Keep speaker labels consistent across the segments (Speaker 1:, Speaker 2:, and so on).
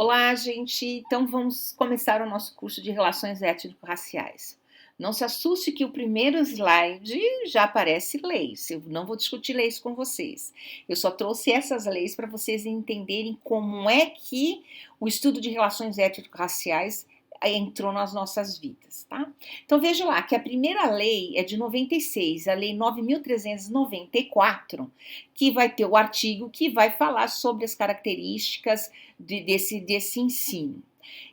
Speaker 1: Olá, gente! Então vamos começar o nosso curso de Relações Étnico-Raciais. Não se assuste que o primeiro slide já aparece leis. Eu não vou discutir leis com vocês. Eu só trouxe essas leis para vocês entenderem como é que o estudo de relações étnico-raciais entrou nas nossas vidas, tá? Então veja lá que a primeira lei é de 96, a lei 9.394, que vai ter o artigo que vai falar sobre as características desse ensino.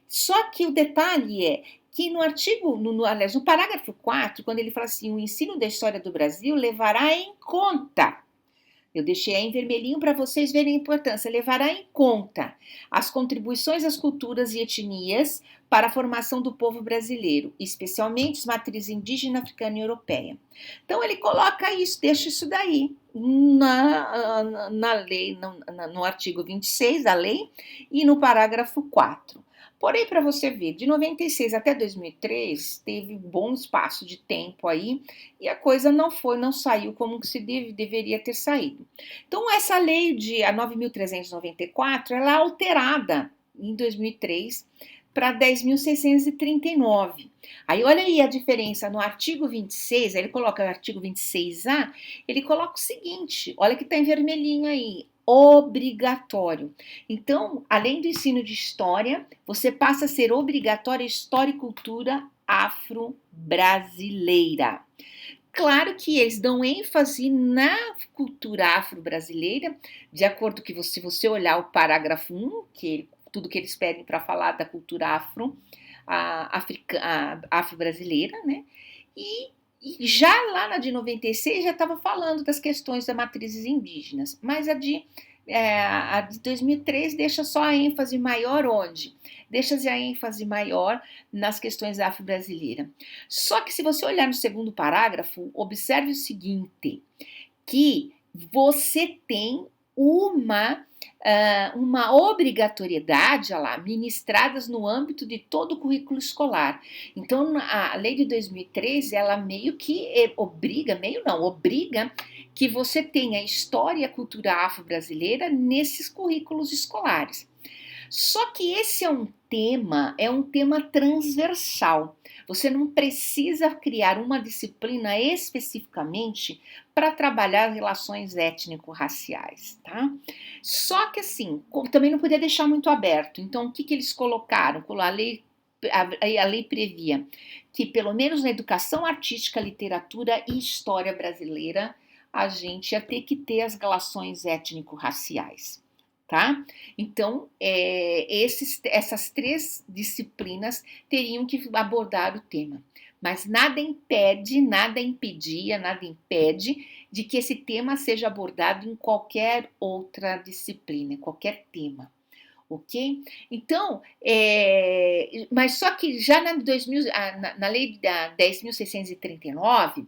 Speaker 1: Só que o detalhe é que no artigo, aliás, no parágrafo 4, quando ele fala assim, o ensino da história do Brasil levará em conta, eu deixei aí em vermelhinho para vocês verem a importância, levará em conta as contribuições das culturas e etnias para a formação do povo brasileiro, especialmente as matrizes indígena, africana e europeia. Então ele coloca isso, deixa isso daí na lei, no artigo 26 da lei e no parágrafo 4. Porém, para você ver, de 96 até 2003, teve um bom espaço de tempo aí, e a coisa não saiu como se deveria ter saído. Então, essa lei a 9.394, ela é alterada em 2003 para 10.639. Aí, olha aí a diferença no artigo 26, aí ele coloca o artigo 26A, ele coloca o seguinte, olha que está em vermelhinho aí, obrigatório. Então, além do ensino de história, você passa a ser obrigatória história e cultura afro-brasileira. Claro que eles dão ênfase na cultura afro-brasileira, de acordo com se você olhar o parágrafo 1, tudo que eles pedem para falar da cultura afro-brasileira, né? E já lá na de 96 já estava falando das questões das matrizes indígenas, mas a de 2003 deixa só a ênfase maior onde? Deixa-se a ênfase maior nas questões afro-brasileiras. Só que se você olhar no segundo parágrafo, observe o seguinte, que você tem uma obrigatoriedade lá, ministradas no âmbito de todo o currículo escolar. Então, a lei de 2013, ela meio que obriga que você tenha história e a cultura afro-brasileira nesses currículos escolares. Só que esse é um tema transversal. Você não precisa criar uma disciplina especificamente para trabalhar as relações étnico-raciais, tá? Só que assim, também não podia deixar muito aberto. Então, o que eles colocaram? A lei previa que, pelo menos na educação artística, literatura e história brasileira, a gente ia ter que ter as relações étnico-raciais. Tá? Então, essas três disciplinas teriam que abordar o tema. Mas nada impede de que esse tema seja abordado em qualquer outra disciplina, em qualquer tema. Ok? Então, mas só que já na lei da 10.639,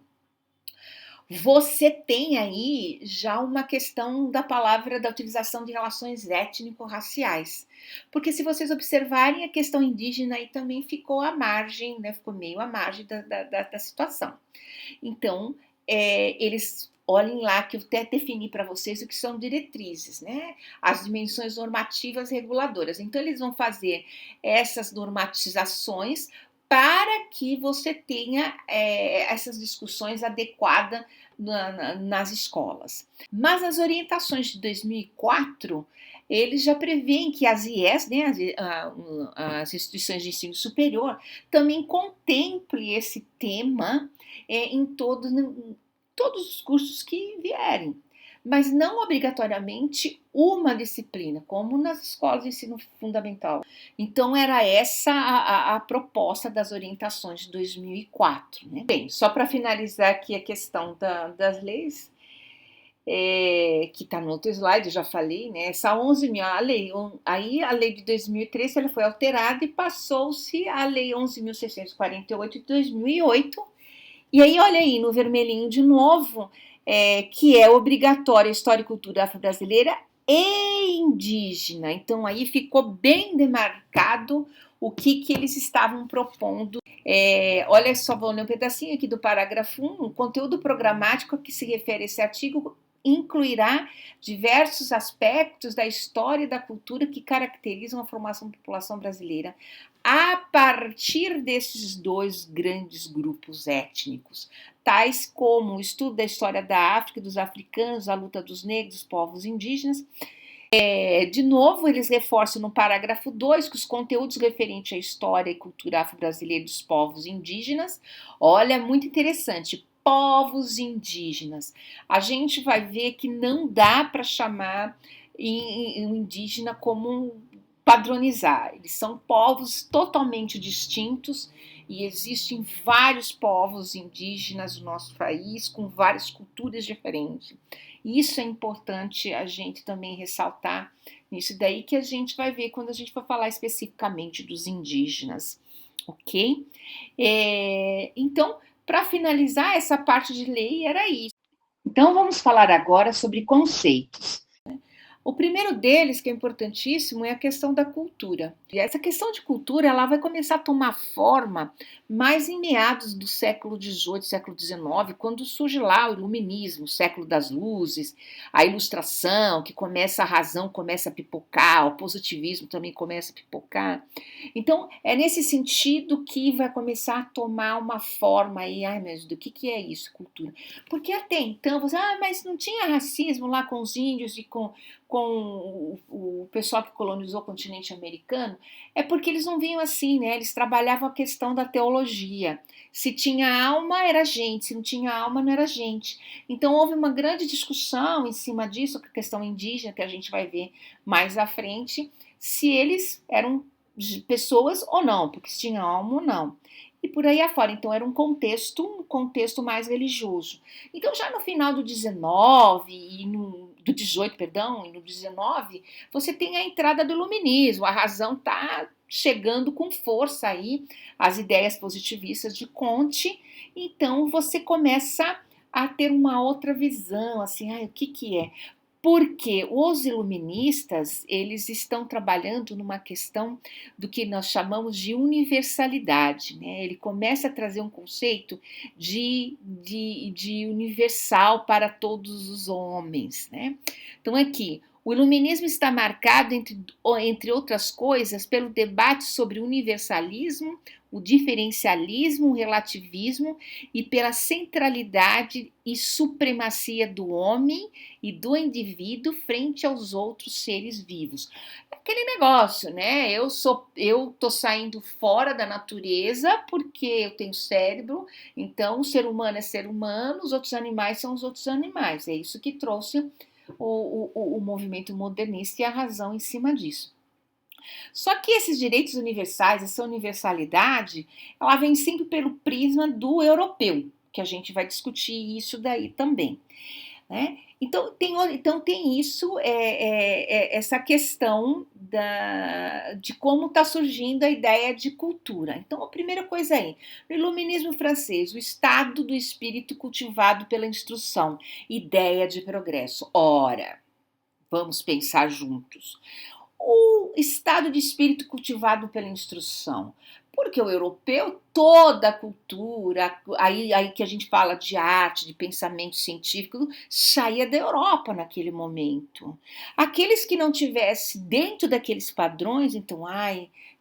Speaker 1: você tem aí já uma questão da palavra da utilização de relações étnico-raciais. Porque se vocês observarem, a questão indígena aí também ficou à margem, né? Ficou meio à margem da situação. Então, eles olhem lá que eu até defini para vocês o que são diretrizes, né? As dimensões normativas reguladoras. Então, eles vão fazer essas normatizações para que você tenha essas discussões adequadas nas escolas. Mas as orientações de 2004, eles já prevêem que as IES, né, as instituições de ensino superior, também contemple esse tema em todos os cursos que vierem, mas não obrigatoriamente uma disciplina, como nas escolas de ensino fundamental. Então, era essa a proposta das orientações de 2004. Né? Bem, só para finalizar aqui a questão das leis, que está no outro slide, eu já falei, né? Essa 11.000, a lei de 2003 ela foi alterada e passou-se a lei 11.648 de 2008. E aí, olha aí, no vermelhinho de novo, que é obrigatória a história e cultura afro-brasileira e indígena. Então, aí ficou bem demarcado o que eles estavam propondo. Olha só, vou ler um pedacinho aqui do parágrafo 1. O conteúdo programático a que se refere esse artigo incluirá diversos aspectos da história e da cultura que caracterizam a formação da população brasileira a partir desses dois grandes grupos étnicos, tais como o estudo da história da África, dos africanos, a luta dos negros, dos povos indígenas. De novo, eles reforçam no parágrafo 2 que os conteúdos referentes à história e cultura afro-brasileira dos povos indígenas, olha, muito interessante, povos indígenas. A gente vai ver que não dá para chamar o indígena como padronizar. Eles são povos totalmente distintos e existem vários povos indígenas no nosso país com várias culturas diferentes. Isso é importante a gente também ressaltar nisso daí que a gente vai ver quando a gente for falar especificamente dos indígenas, ok? Então, para finalizar essa parte de lei, era isso. Então, vamos falar agora sobre conceitos. O primeiro deles, que é importantíssimo, é a questão da cultura. E essa questão de cultura ela vai começar a tomar forma mais em meados do século XVIII, século XIX, quando surge lá o Iluminismo, o século das luzes, a Ilustração, que começa a razão, começa a pipocar, o positivismo também começa a pipocar. Então, é nesse sentido que vai começar a tomar uma forma aí, ai meu Deus, do que é isso, cultura? Porque até então, você, mas não tinha racismo lá com os índios e com o pessoal que colonizou o continente americano, é porque eles não vinham assim, né? Eles trabalhavam a questão da teologia. Se tinha alma, era gente, se não tinha alma, não era gente. Então houve uma grande discussão em cima disso, a questão indígena, que a gente vai ver mais à frente, se eles eram pessoas ou não, porque se tinha alma ou não. E por aí afora. Então era um contexto mais religioso. Então já no final do 19 e do 18, perdão, e no 19, você tem a entrada do iluminismo, a razão está chegando com força aí, as ideias positivistas de Comte, então você começa a ter uma outra visão, assim, o que é? Porque os iluministas, eles estão trabalhando numa questão do que nós chamamos de universalidade, né? Ele começa a trazer um conceito de universal para todos os homens, né? Então, aqui, o iluminismo está marcado, entre outras coisas, pelo debate sobre o universalismo, o diferencialismo, o relativismo e pela centralidade e supremacia do homem e do indivíduo frente aos outros seres vivos. Aquele negócio, né? Eu tô saindo fora da natureza porque eu tenho cérebro, então o ser humano é ser humano, os outros animais são os outros animais. É isso que trouxe o movimento modernista e a razão em cima disso. Só que esses direitos universais, essa universalidade, ela vem sempre pelo prisma do europeu, que a gente vai discutir isso daí também, né? Então tem isso, essa questão de como está surgindo a ideia de cultura. Então, a primeira coisa aí, no iluminismo francês, o estado do espírito cultivado pela instrução, ideia de progresso. Ora, vamos pensar juntos. O estado de espírito cultivado pela instrução. Porque o europeu, toda a cultura, aí que a gente fala de arte, de pensamento científico, saía da Europa naquele momento. Aqueles que não tivessem dentro daqueles padrões, então,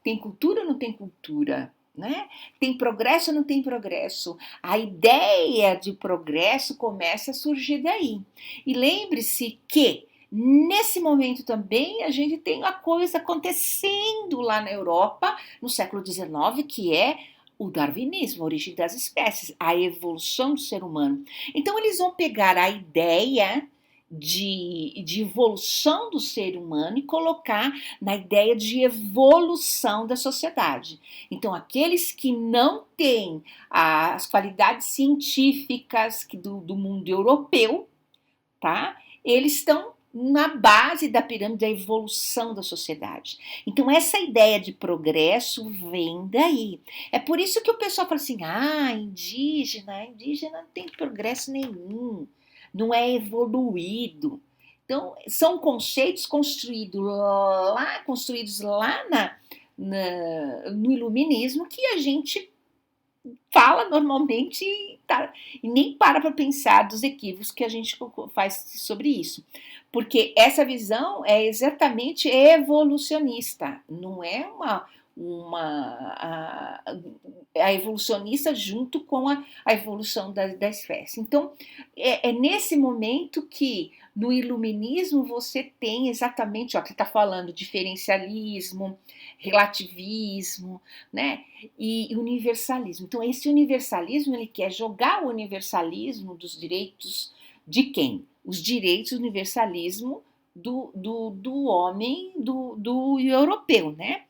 Speaker 1: tem cultura ou não tem cultura? Né? Tem progresso ou não tem progresso? A ideia de progresso começa a surgir daí. E lembre-se que nesse momento também a gente tem a coisa acontecendo lá na Europa no século XIX, que é o darwinismo, a origem das espécies, a evolução do ser humano. Então eles vão pegar a ideia de evolução do ser humano e colocar na ideia de evolução da sociedade. Então aqueles que não têm as qualidades científicas do mundo europeu, tá? Eles estão na base da pirâmide da evolução da sociedade. Então, essa ideia de progresso vem daí. É por isso que o pessoal fala assim: indígena não tem progresso nenhum, não é evoluído. Então, são conceitos construídos lá no iluminismo que a gente fala normalmente e nem para pensar dos equívocos que a gente faz sobre isso. Porque essa visão é exatamente evolucionista, não é a evolucionista junto com a evolução da espécie. Então, é nesse momento que no iluminismo você tem exatamente, ó, que está falando diferencialismo, relativismo, né? E universalismo. Então, esse universalismo, ele quer jogar o universalismo dos direitos de quem? Os direitos do universalismo do homem, do europeu, né?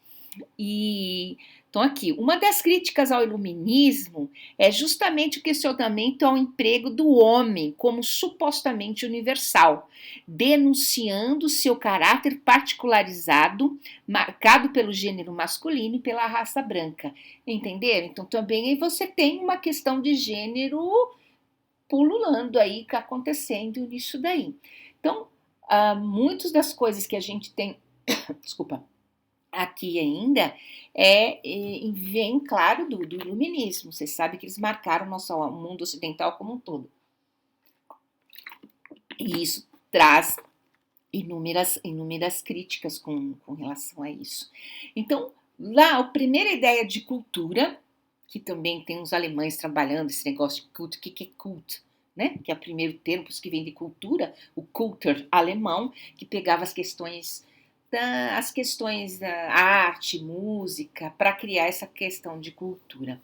Speaker 1: E então, aqui, uma das críticas ao iluminismo é justamente o questionamento ao emprego do homem como supostamente universal, denunciando seu caráter particularizado, marcado pelo gênero masculino e pela raça branca. Entenderam? Então, também aí você tem uma questão de gênero pululando aí, acontecendo nisso daí. Então, muitas das coisas que a gente tem, desculpa, aqui ainda vem, claro, do iluminismo. Você sabe que eles marcaram o nosso mundo ocidental como um todo. E isso traz inúmeras críticas com relação a isso. Então, lá, a primeira ideia de cultura, que também tem os alemães trabalhando esse negócio de culto, o que é culto? Né? Que é o primeiro termo, por isso que vem de cultura, o Kultur alemão, que pegava as questões da arte, música, para criar essa questão de cultura.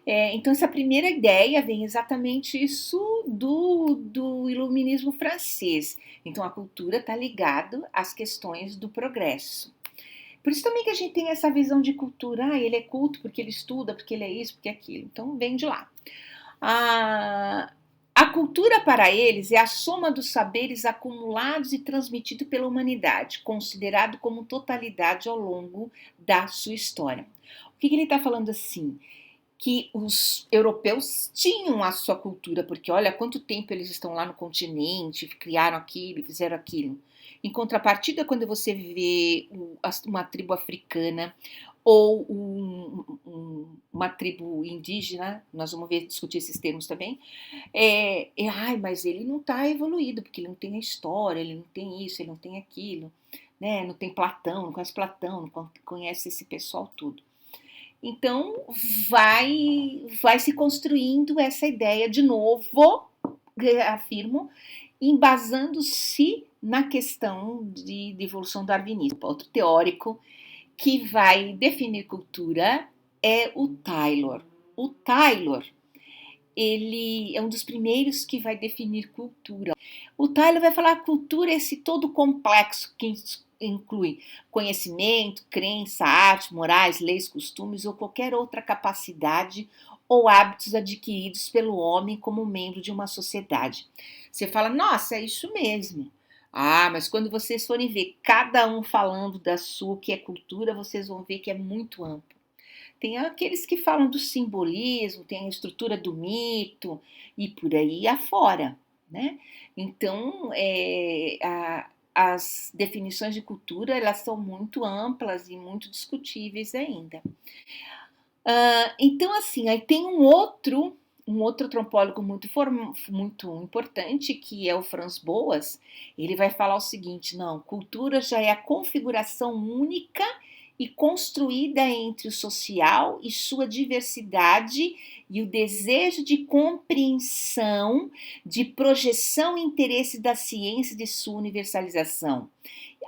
Speaker 1: Então, essa primeira ideia vem exatamente isso do iluminismo francês. Então, a cultura está ligada às questões do progresso. Por isso também que a gente tem essa visão de cultura, ele é culto porque ele estuda, porque ele é isso, porque é aquilo. Então, vem de lá. A cultura para eles é a soma dos saberes acumulados e transmitidos pela humanidade, considerado como totalidade ao longo da sua história. O que ele está falando assim? Que os europeus tinham a sua cultura, porque olha quanto tempo eles estão lá no continente, criaram aquilo, fizeram aquilo. Em contrapartida, quando você vê uma tribo africana ou uma tribo indígena, nós vamos discutir esses termos também, mas ele não está evoluído, porque ele não tem a história, ele não tem isso, ele não tem aquilo, né? Não tem Platão, não conhece Platão, não conhece esse pessoal todo. Então, vai se construindo essa ideia de novo, afirmo, embasando-se na questão de evolução darwinista. Outro teórico que vai definir cultura é o Taylor. O Taylor, ele é um dos primeiros que vai definir cultura. O Taylor vai falar que cultura é esse todo complexo que inclui conhecimento, crença, arte, morais, leis, costumes ou qualquer outra capacidade ou hábitos adquiridos pelo homem como membro de uma sociedade. Você fala, nossa, é isso mesmo. Mas quando vocês forem ver cada um falando da sua, que é cultura, vocês vão ver que é muito amplo. Tem aqueles que falam do simbolismo, tem a estrutura do mito e por aí afora, né? Então, as definições de cultura, elas são muito amplas e muito discutíveis ainda. Então, assim, aí tem um outro antropólogo muito importante, que é o Franz Boas. Ele vai falar o seguinte, não, cultura já é a configuração única e construída entre o social e sua diversidade e o desejo de compreensão, de projeção e interesse da ciência e de sua universalização.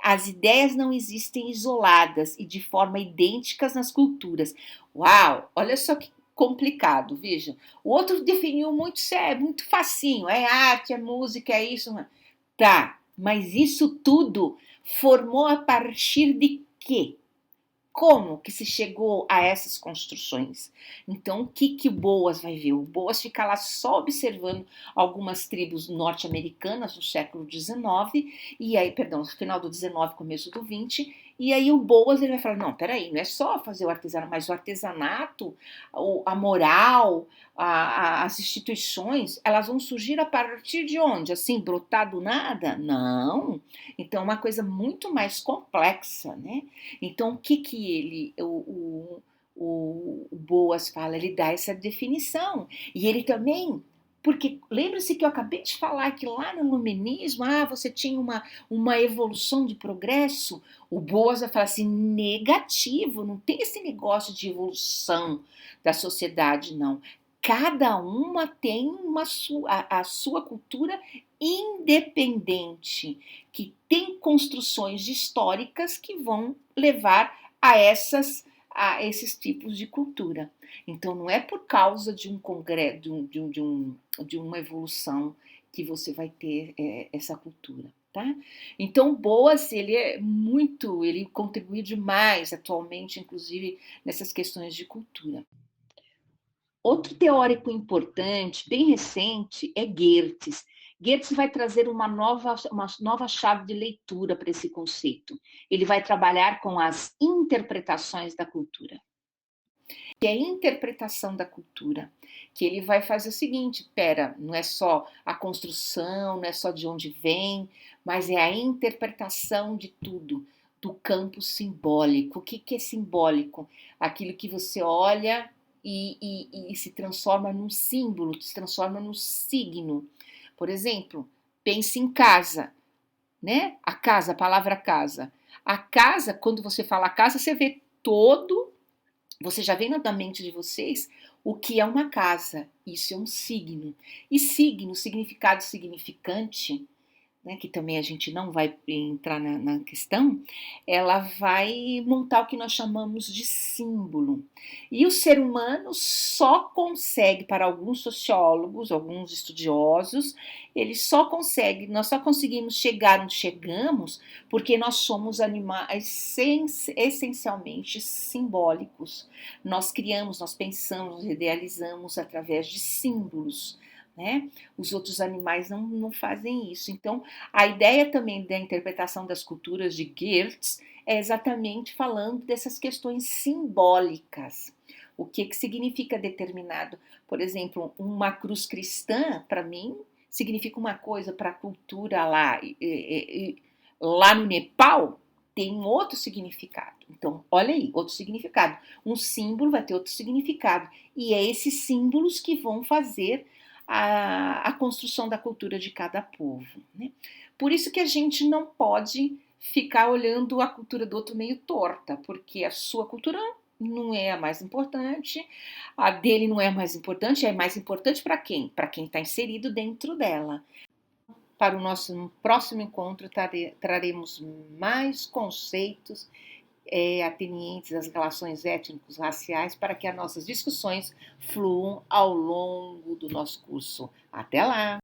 Speaker 1: As ideias não existem isoladas e de forma idênticas nas culturas. Uau, olha só que complicado, veja. O outro definiu muito sério, muito facinho, é arte, é música, é isso. Tá, mas isso tudo formou a partir de quê? Como que se chegou a essas construções? Então, o que o Boas vai ver? O Boas fica lá só observando algumas tribos norte-americanas no século XIX, e aí, perdão, no final do XIX, começo do XX, e aí o Boas ele vai falar, não, peraí, não é só fazer o artesanato, mas o artesanato, a moral, as instituições, elas vão surgir a partir de onde? Assim, brotar do nada? Não. Então, é uma coisa muito mais complexa, né? Então, o que ele, o Boas fala, ele dá essa definição. E ele também, porque lembra-se que eu acabei de falar que lá no iluminismo, você tinha uma evolução de progresso. O Boas vai falar assim, negativo, não tem esse negócio de evolução da sociedade, não. Cada uma tem a sua cultura independente, que tem construções históricas que vão levar a esses tipos de cultura. Então, não é por causa de um congresso, de uma evolução que você vai ter essa cultura. Tá? Então, Boas, ele contribui demais atualmente, inclusive, nessas questões de cultura. Outro teórico importante, bem recente, é Goethe. Goethe vai trazer uma nova chave de leitura para esse conceito. Ele vai trabalhar com as interpretações da cultura. Que é a interpretação da cultura, que ele vai fazer o seguinte, não é só a construção, não é só de onde vem, mas é a interpretação de tudo, do campo simbólico. O que é simbólico? Aquilo que você olha e se transforma num símbolo, se transforma num signo. Por exemplo, pense em casa, né? A palavra casa. A casa, quando você fala casa, você vê você já vê na mente de vocês o que é uma casa. Isso é um signo. E signo, significado significante, né, que também a gente não vai entrar na questão, ela vai montar o que nós chamamos de símbolo. E o ser humano só consegue, para alguns sociólogos, alguns estudiosos, nós só conseguimos chegar onde chegamos porque nós somos animais essencialmente simbólicos. Nós criamos, nós pensamos, idealizamos através de símbolos. Né? Os outros animais não fazem isso. Então, a ideia também da interpretação das culturas de Goethe é exatamente falando dessas questões simbólicas. O que significa determinado? Por exemplo, uma cruz cristã, para mim, significa uma coisa, para a cultura lá no Nepal, tem um outro significado. Então, olha aí, outro significado. Um símbolo vai ter outro significado. E é esses símbolos que vão fazer a construção da cultura de cada povo. Né? Por isso que a gente não pode ficar olhando a cultura do outro meio torta, porque a sua cultura não é a mais importante, a dele não é a mais importante, é mais importante para quem? Para quem está inserido dentro dela. Para o nosso próximo encontro, traremos mais conceitos atenientes às relações étnico-raciais para que as nossas discussões fluam ao longo do nosso curso. Até lá!